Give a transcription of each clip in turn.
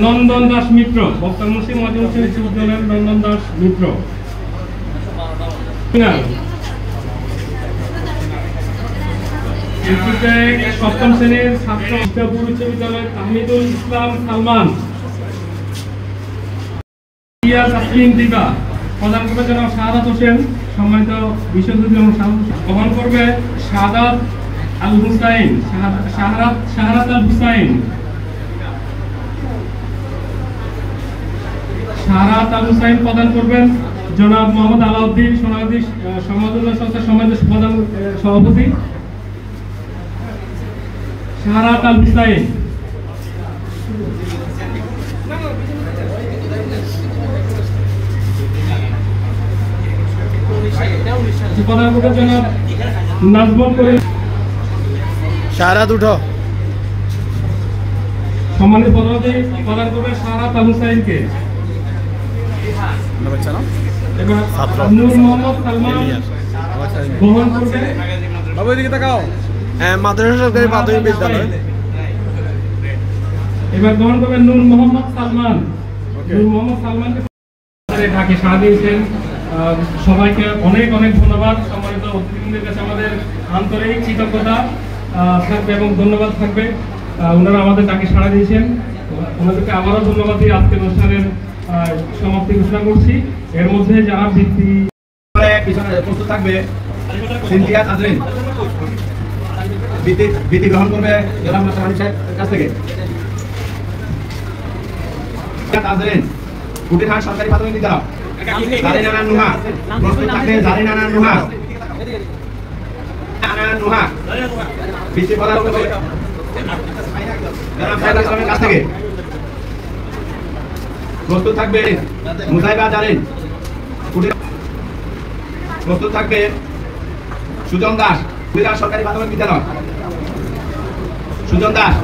নন্দন দাস মিত্র, বক্তা মুন্সি মজুমদার বিশ্ববিদ্যালয়ের নন্দন দাস মিত্র। সপ্তম শ্রেণীর ছাত্র উচ্চ বিদ্যালয়ের তাহমিদুল ইসলাম সালমান। দিবা প্রদান করবে জনাব শাহাদাত হোসেন, সম্মানিত বিশ্ববিদ্যালয় গ্রহণ করবে শাহাদাত আল হুসাইন, শাহাদাত আল হুসাইন। শাহাদাত আল হুসাইন প্রদান করবেন জনাব মোহাম্মদ আলাউদ্দিন, সোনাগাজী সমাজোন্নয়ন সংস্থার সম্মানিত প্রধান সভাপতি। শাহাদাত আল হুসাইন। প্রদান করবেন জনাব নাজমুল করিম। শাহাদাত উঠো। সম্মানিত প্রদান করবেন শাহাদাত আল হুসাইনকে। নূর মোহাম্মদ সালমান গ্রহণ করবে। বাবু এদিকে তাকাও। হ্যাঁ, মাদ্রাসা সরকারি প্রাথমিক বিদ্যালয়। এবার গ্রহণ করবেন নূর মোহাম্মদ সালমান। নূর মোহাম্মদ সালমানকে ঢাকে সাড়া দিয়েছেন। সবাইকে অনেক অনেক ধন্যবাদ। সম্মানিত অতিথিদের কাছে আমাদের আন্তরিক কৃতজ্ঞতা থাকবে এবং ধন্যবাদ থাকবে। ওনারা আমাদের ডাকে সাড়া দিয়েছেন, ওনাদেরকে আবারও ধন্যবাদ দিয়ে আজকের অনুষ্ঠানের সমাপ্তি ঘোষণা করছি। এর মধ্যে যারা প্রস্তুত থাকবে সিনথিয়া তাজরিন, বৃত্তি গ্রহণ করবে জনাব মাস্টার হানিফ সাহেবের কাছ থেকে। তাজরিন কুটিরহাট সরকারি প্রাথমিক বিদ্যালয়। জারিনা নুহা প্রস্তুত থাকবে জারিনা নুহা। নুহা বৃত্তি প্রদান করবে জনাব সাইদুল ইসলামের কাছ থেকে। প্রস্তুত থাকবে মুজাহিবা জারিন। প্রস্তুত থাকবে সুজন দাস, কুটিরহাট সরকারি প্রাথমিক বিদ্যালয়। সুজন দাস।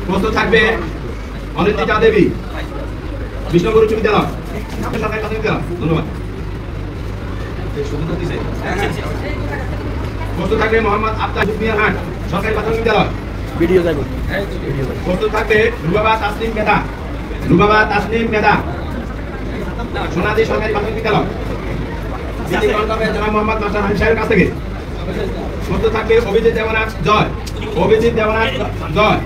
প্রস্তুত থাকবে অনিন্দিতা দেবী, বিষ্ণুপুর উচ্চ বিদ্যালয় সরকারি প্রাথমিক বিদ্যালয়। ধন্যবাদ। প্রস্তুত থাকবে মোহাম্মদ আফতাব মিয়াহাট, সরকারি প্রাথমিক বিদ্যালয়। ভিডিও যাবে। প্রস্তুত থাকবে রুবাবা তাসনিম মেধা, রুবাবা তাসনিম মেধা, সোনাদি সরকারি প্রাথমিক বিদ্যালয়। জনাব মোহাম্মদ মাস্টার হানিফ সাহেবের কাছ থেকে। প্রস্তুত থাকবে অভিজিৎ দেবনাথ জয়, অভিজিৎ দেবনাথ জয়,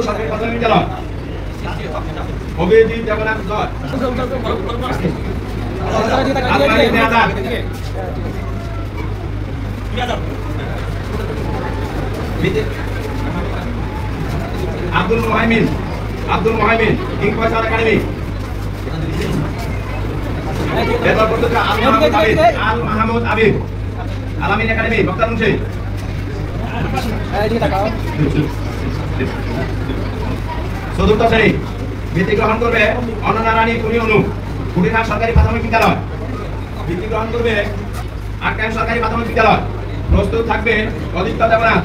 সরকারি প্রাথমিক বিদ্যালয়। Avijit Debnath Joy. Abdul Mohaimin, Abdul Mohaimin King Faisal Academy. এরপর প্রস্তুত আল মাহমুদ আবিব, আলামিন একাডেমি বক্তা মুন্সি। চতুর্থ শ্রেণী বৃত্তি গ্রহণ করবে অনন্যা রানী কুনি অনু, কুটিরহাট সরকারি প্রাথমিক বিদ্যালয়। বৃত্তি গ্রহণ করবে আটকান সরকারি প্রাথমিক বিদ্যালয়। প্রস্তুত থাকবে অদিত্য দেবনাথ,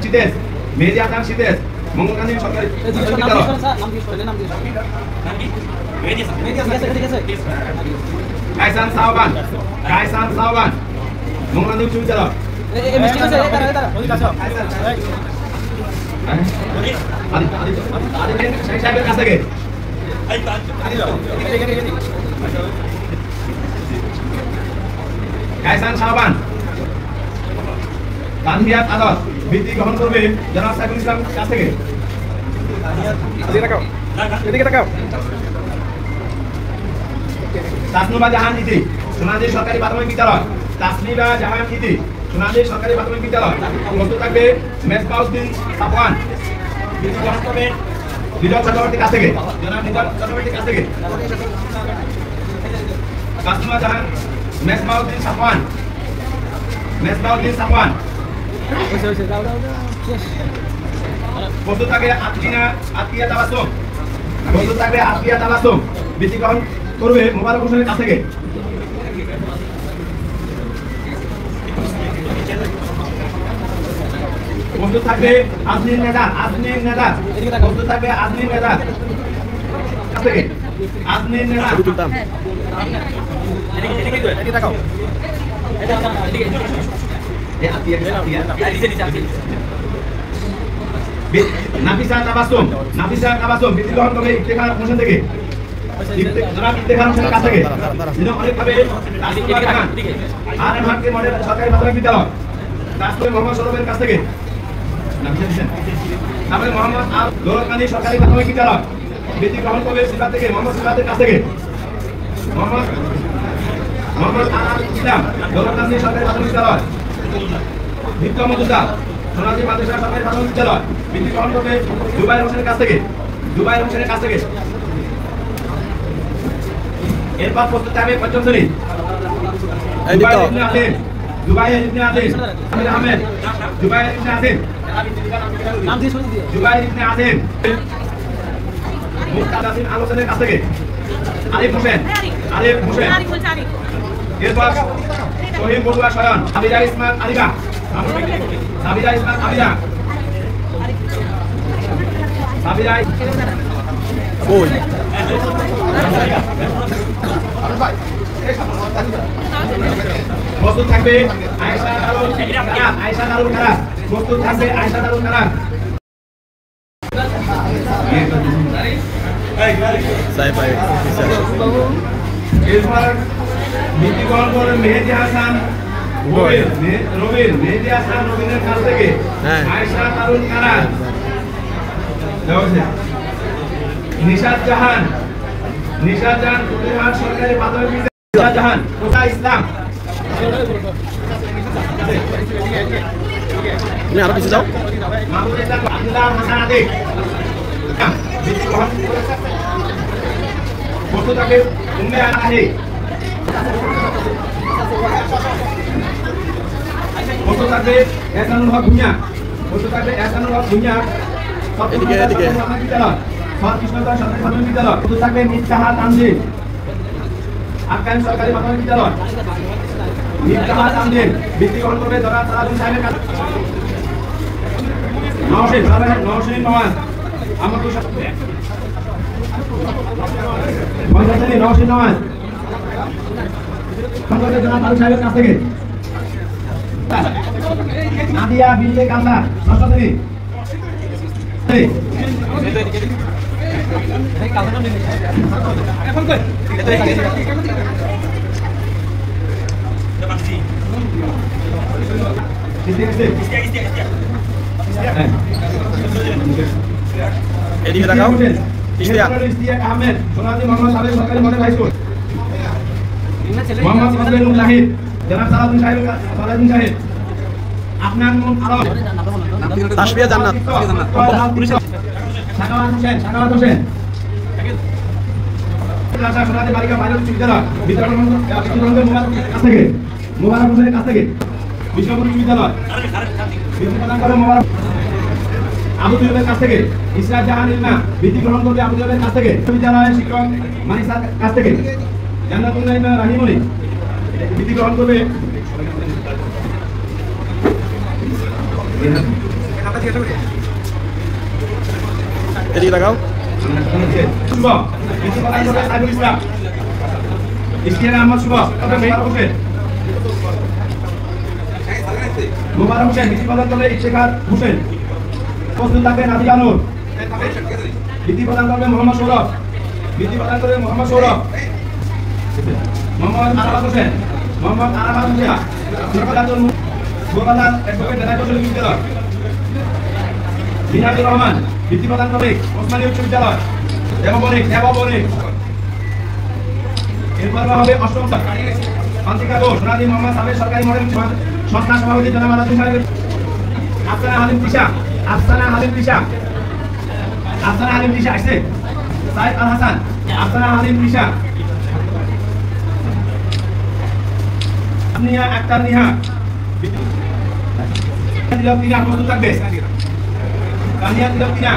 সিতেশ, মেহেদি হাসান সিতেশ, মঙ্গলকান্দি সরকারি বিদ্যালয়। কায়সান সাহবান, কায়সান সাহবান, মঙ্গলকান্দি উচ্চ বিদ্যালয়। সাহেবের কাছ থেকে। কায়সান সাহবান, তানহিয়াত আদত, বৃত্তি গ্রহণ করবে জনাব সাইফুল ইসলাম কাছ থেকে। তাসনুবা জাহান ইতি, সোনাদি সরকারি প্রাথমিক বিদ্যালয়। তাসনিবা জাহান ইতি, সোনাদি সরকারি প্রাথমিক বিদ্যালয়। প্রস্তুত থাকবে মেসবাউদ্দিন সাফওয়ান, বৃত্তি গ্রহণ করবে বিজয় চক্রবর্তীর কাছ থেকে, জনাব বিজয় চক্রবর্তীর কাছ থেকে। তাসনুবা জাহান, মেসবাউদ্দিন সাফওয়ান, মেসবাউদ্দিন সাফওয়ান। প্রস্তুত থাকবে আতকিয়া তাবাসসুম, প্রস্তুত থাকবে আতকিয়া তাবাসসুম, বৃত্তি গ্রহণ করবে মোবারক হোসেনের কাছ থেকে। প্রস্তুত থাকবে আজমির নেদা, আজমির নেদা, প্রস্তুত থাকবে আজমির নেদা কাছ থেকে। আজমির নেদা। নাফিসা তাবাসসুম বৃত্তি গ্রহণ করবে ইফতেখার অনুষ্ঠান থেকে জনাব ইফতেখার অনুষ্ঠানের কাছ থেকে যিনি অনেকভাবে আর এমহাটকে মডেল সরকারি প্রাথমিক বিদ্যালয় রাষ্ট্রপতি মোহাম্মদ সরফের কাছ থেকে তারপরে মোহাম্মদ আল দৌলতকান্দি সরকারি প্রাথমিক বিদ্যালয় বৃত্তি গ্রহণ করবে সিফাত থেকে মোহাম্মদ সিফাতের কাছ থেকে মোহাম্মদ আল ইসলাম দৌলতকান্দি সরকারি প্রাথমিক বিদ্যালয় নিত্য মজুমদার সোনালী মাদ্রাসা সরকারি প্রাথমিক বিদ্যালয় বৃত্তি গ্রহণ করবে জুবাইর হোসেনের কাছ থেকে এরপর প্রস্তুত হবে পঞ্চম শ্রেণী জুবাইর ইবনে আজিজ আমির আহমেদ জুবাইর ইবনে আজিজ মুক্তাদাসিন আলোচনের কাছ থেকে আরিফ হোসেন এরপর শহীদ বড়ুয়া শয়ন সাবিরা ইসমাত আলিবা ওই প্রস্তুত থাকবে আয়েশা দারুল কারার প্রস্তুত থাকবে আয়েশা দারুল কারার এরপর বৃত্তি গ্রহণ করে মেহেদি হাসান রবিনের কাছ থেকে আয়েশা দারুল কারার নিশাত জাহান কুতুবহাট সরকারি প্রাথমিক বিদ্যালয় জাহান কোটা ইসলাম তুমি আরো পিছিয়ে যাও মাহমুদ ইসলাম আব্দুল্লাহ হাসান আদিক প্রস্তুত থাকবে উম্মে আনাহি প্রস্তুত থাকবে এহসানুল হক ভুঁইয়া এদিকে কৃষ্ণচন্দ্র সরকারি প্রাথমিক বিদ্যালয় প্রস্তুত থাকবে মিফতাহা তানজিল আফগান সরকারি প্রাথমিক বিদ্যালয় বৃত্তি গ্রহণ করবে জনাব সালাউদ্দিন সাহেবের কাছে নওশিন নওয়াজ আমাকে নওশিন নওয়াজ জনাব আলু সাহেবের কাছ থেকে নাদিয়া বিনতে কামলা সরস্বতী এদিকে দেখাও ইশতিয়াক আহমেদ সোনালী মোহাম্মদ সাবেক সরকারি model high school Mohammad Fazlul Lahid জনাব সালাউদ্দিন সাহেব আপনার নাম আরব তাসফিয়া জান্নাত সাখাওয়াত হোসেন সোনালী বালিকা বালিকা বিদ্যালয় মোবারক হোসেনের কাছ থেকে বিশ্বপুর বিদ্যালয় প্রদান করে মোবারক আবু তুলের কাছ থেকে ইসরাত জাহান ইলমা বৃত্তি গ্রহণ করবে আবু তুলের কাছ থেকে বিদ্যালয়ের শিক্ষক মানিসার কাছ থেকে জান্নাতুল ইলমা রাহিমুনি বৃত্তি গ্রহণ করবে এদিকে লাগাও শুভ বৃত্তি প্রদান করবে সাইফুল ইসলাম ইশতিয়াক আহমদ শুভ মোবারক হোসেন বৃত্তি প্রদান করবে ইফতেখার হোসেন প্রস্তুত থাকবে নাদিয়া নূর বৃত্তি প্রদান করবে মোহাম্মদ সৌরভ মোহাম্মদ আরাফাত হোসেন গোপালাল অ্যাডভোকেট জেলা কৌশলী বিদ্যালয় বিনাজুর রহমান বৃত্তি প্রদান করবে ওসমানী উচ্চ বিদ্যালয় দেববণিক এরপর হবে অষ্টম শান্তিকা ঘোষ সোনালী মোহাম্মদ সাবেক সরকারি মডেল সংস্থা সভাপতি জনাব আলাউদ্দিন সাহেব আফসানা হালিম তিশা আসছে সাইদ আল হাসান আফসানা হালিম তিশা আপনিয়া আক্তার নিহা তিলক তিনা প্রস্তুত থাকবে কানিয়া তিলক তিনা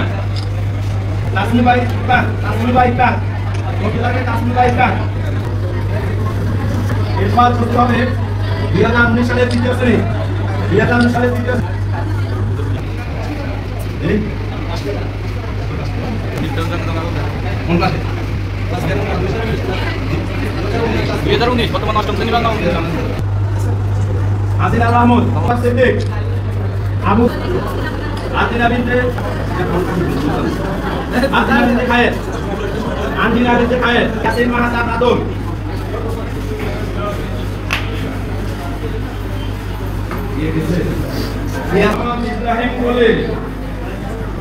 তাসমিল ভাই ইকবাল প্রস্তুত থাকবে তাসমিল ভাই ইকবাল এরপর প্রস্তুত হবে 2019 সালের তৃতীয় শ্রেণী হাসিনা মাহমুদ সিদ্দিক আবু আদিনা বিনতে আদিনা বিনতে খায়ের আঞ্জিনা বিনতে খায়ের ইয়াসিন মাহাতাব আদম ইব্রাহিম কলিল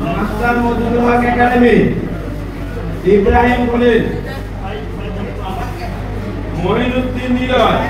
মাস্টার মজুরুল হক একাডেমি ইব্রাহিম কলিল মহিনুদ্দিন নিলয়